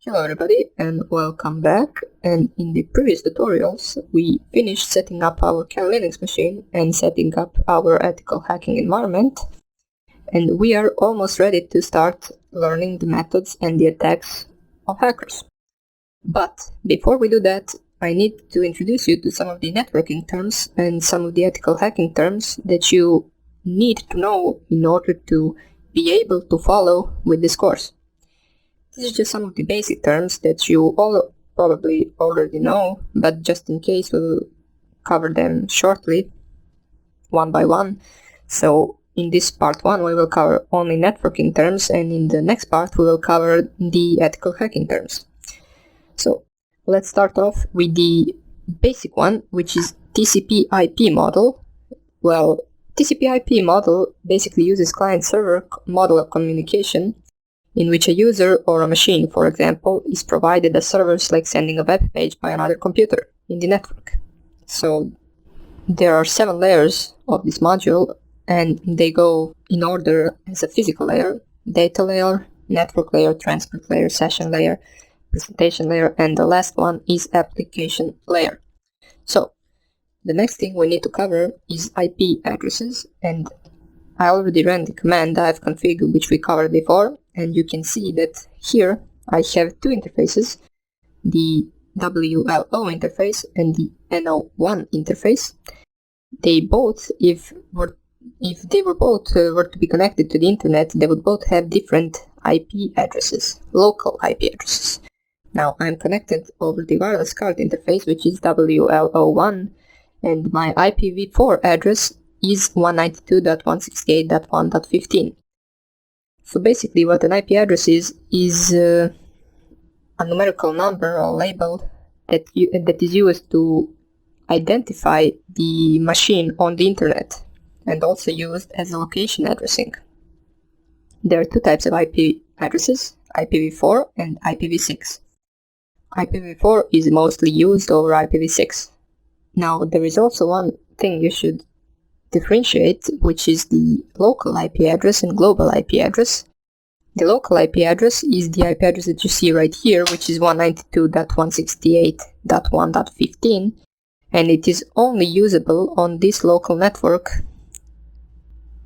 Hello everybody and welcome back. And in the previous tutorials we finished setting up our Kali Linux machine and setting up our ethical hacking environment, and we are almost ready to start learning the methods and the attacks of hackers. But before we do that, I need to introduce you to some of the networking terms and some of the ethical hacking terms that you need to know in order to be able to follow with this course. This is just some of the basic terms that you all probably already know, but just in case we'll cover them shortly, one by one. So in this part 1 we will cover only networking terms, and in the next part we will cover the ethical hacking terms. So let's start off with the basic one, which is TCP/IP model. Well, TCP/IP model basically uses client-server model of communication in which a user or a machine, for example, is provided a service like sending a web page by another computer in the network. So there are 7 layers of this module, and they go in order as a physical layer: data layer, network layer, transport layer, session layer, presentation layer, and the last one is application layer. So the next thing we need to cover is IP addresses, and I already ran the command ifconfig, which we covered before, and you can see that here I have 2 interfaces, the WLO interface and the NO1 interface. They both, if they were both were to be connected to the internet, they would both have different IP addresses, local IP addresses. Now I'm connected over the wireless card interface, which is WLO1, and my IPv4 address is 192.168.1.15. So basically what an IP address is a numerical number or label that is used to identify the machine on the internet, and also used as a location addressing. There are 2 types of IP addresses, IPv4 and IPv6. IPv4 is mostly used over IPv6. Now there is also one thing you should differentiate, which is the local IP address and global IP address. The local IP address is the IP address that you see right here, which is 192.168.1.15, and it is only usable on this local network,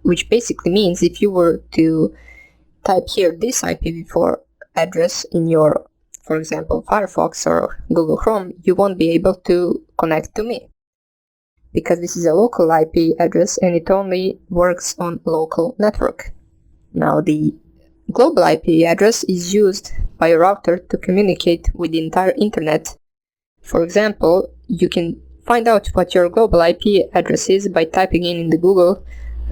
which basically means if you were to type here this IPv4 address in your, for example, Firefox or Google Chrome, you won't be able to connect to me, because this is a local IP address and it only works on local network. Now the global IP address is used by a router to communicate with the entire internet. For example, you can find out what your global IP address is by typing in the Google,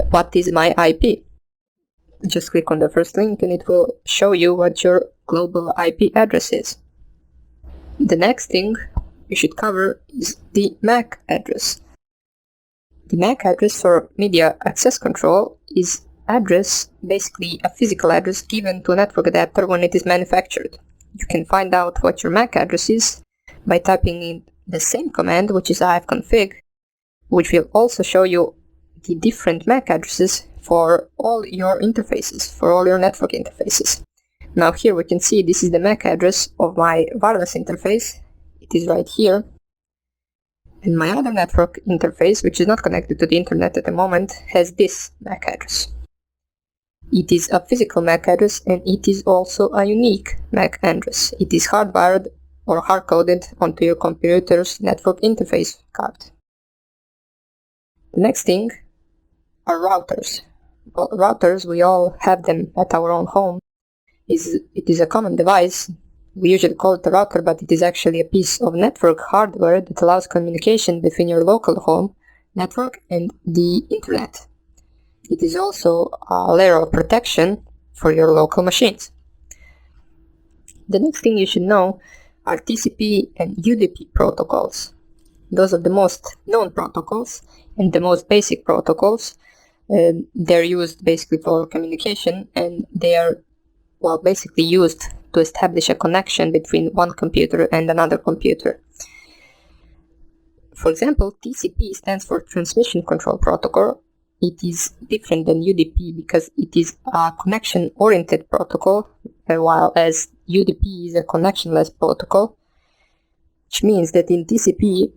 "What is my IP?" Just click on the first link and it will show you what your global IP address is. The next thing you should cover is the MAC address. The MAC address for media access control is address, basically a physical address given to a network adapter when it is manufactured. You can find out what your MAC address is by typing in the same command, which is ifconfig, which will also show you the different MAC addresses for all your interfaces, for all your network interfaces. Now here we can see this is the MAC address of my wireless interface. It is right here. And my other network interface, which is not connected to the internet at the moment, has this MAC address. It is a physical MAC address, and it is also a unique MAC address. It is hardwired or hard-coded onto your computer's network interface card. The next thing are routers. Well, routers, we all have them at our own home. It is a common device. We usually call it a router, but it is actually a piece of network hardware that allows communication between your local home network and the internet. It is also a layer of protection for your local machines. The next thing you should know are TCP and UDP protocols. Those are the most known protocols and the most basic protocols. They're used basically for communication, and they are basically used to establish a connection between one computer and another computer. For example, TCP stands for Transmission Control Protocol. it is different than UDP because it is a connection-oriented protocol, while as UDP is a connectionless protocol, which means that in TCP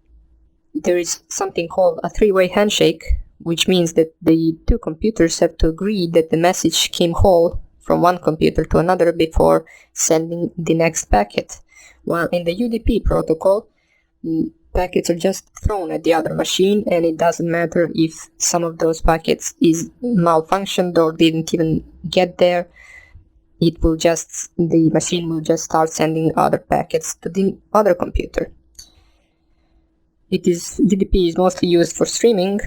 there is something called a three-way handshake, which means that the two computers have to agree that the message came whole from one computer to another before sending the next packet. While in the UDP protocol, packets are just thrown at the other machine, and it doesn't matter if some of those packets is malfunctioned or didn't even get there. The machine will just start sending other packets to the other computer. UDP is mostly used for streaming,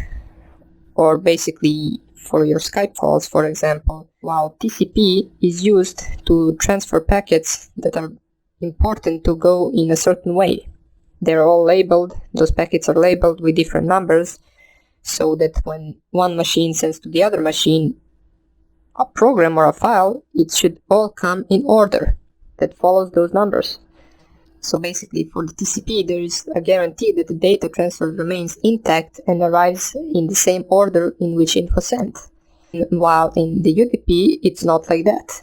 or basically for your Skype calls, for example, while TCP is used to transfer packets that are important to go in a certain way. They're all labeled, those packets are labeled with different numbers, so that when one machine sends to the other machine a program or a file, it should all come in order that follows those numbers. So basically for the TCP there is a guarantee that the data transfer remains intact and arrives in the same order in which it was sent. While in the UDP it's not like that.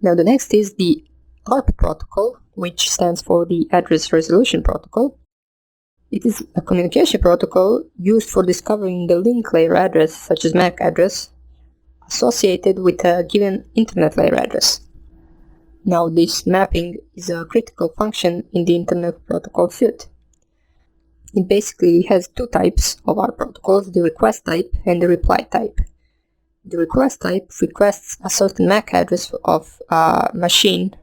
Now the next is the ARP protocol, which stands for the Address Resolution Protocol. It is a communication protocol used for discovering the link layer address, such as MAC address, associated with a given internet layer address. Now this mapping is a critical function in the Internet Protocol suite. It basically has two types of ARP protocols, the request type and the reply type. The request type requests a certain MAC address of a machine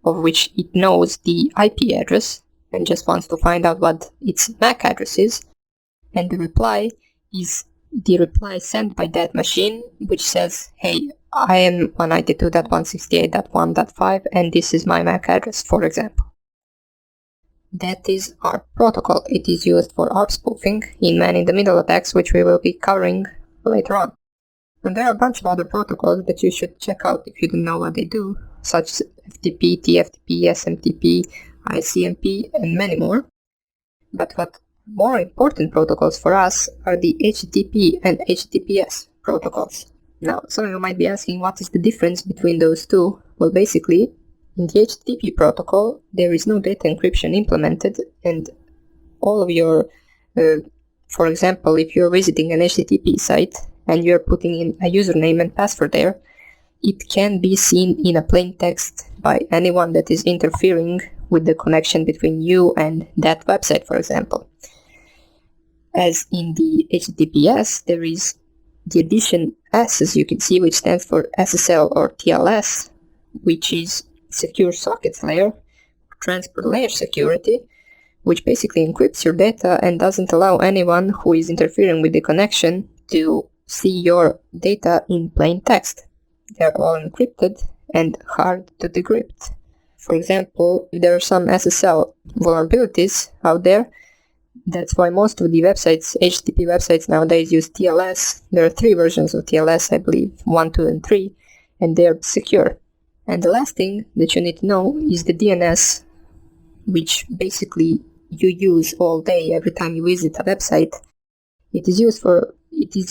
of which it knows the IP address and just wants to find out what its MAC address is, and the reply is the reply sent by that machine which says, hey, I am 192.168.1.5 and this is my MAC address, for example. That is ARP protocol. It is used for ARP spoofing in man-in-the-middle attacks, which we will be covering later on. And there are a bunch of other protocols that you should check out if you don't know what they do, such as FTP, TFTP, SMTP, ICMP, and many more. But what more important protocols for us are the HTTP and HTTPS protocols. Now, some of you might be asking what is the difference between those two. Well, basically, in the HTTP protocol, there is no data encryption implemented, and all of your, for example, if you're visiting an HTTP site and you're putting in a username and password there, it can be seen in a plain text by anyone that is interfering with the connection between you and that website, for example. As in the HTTPS, there is the addition S, as you can see, which stands for SSL or TLS, which is Secure Sockets Layer, Transport Layer Security, which basically encrypts your data and doesn't allow anyone who is interfering with the connection to see your data in plain text. They're all encrypted and hard to decrypt. For example, if there are some SSL vulnerabilities out there, that's why most of the websites, HTTP websites nowadays use TLS. There are 3 versions of TLS, I believe, 1, 2, and 3, and they're secure. And the last thing that you need to know is the DNS, which basically you use all day every time you visit a website. It is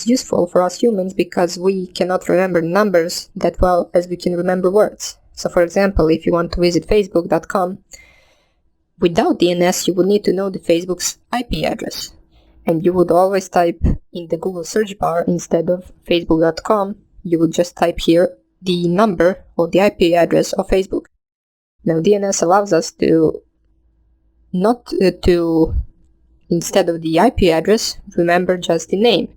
useful for us humans because we cannot remember numbers that well as we can remember words. So for example, if you want to visit facebook.com, without DNS you would need to know the Facebook's IP address. And you would always type in the Google search bar, instead of facebook.com, you would just type here the number or the IP address of Facebook. Now DNS allows us to instead of the IP address, remember just the name,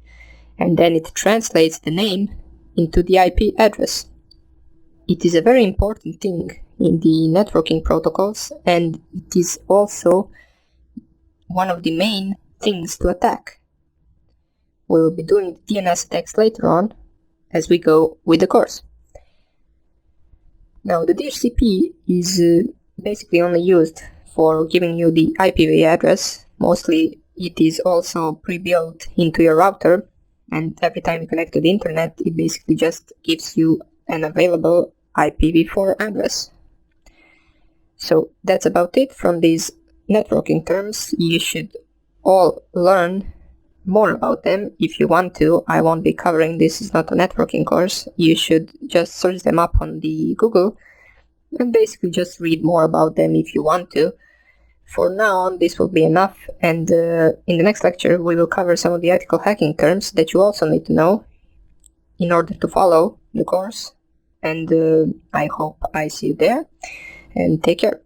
and then it translates the name into the IP address. It is a very important thing in the networking protocols, and it is also one of the main things to attack. We will be doing DNS attacks later on as we go with the course. Now the DHCP is basically only used for giving you the IPv addrv. Mostly it is also pre-built into your router, and every time you connect to the internet it basically just gives you an available IPv4 address. So that's about it from these networking terms. You should all learn more about them if you want to. I won't be covering this. Is not a networking course. You should just search them up on the Google and basically just read more about them if you want to. For now, this will be enough, and in the next lecture we will cover some of the ethical hacking terms that you also need to know in order to follow the course, and I hope I see you there, and take care.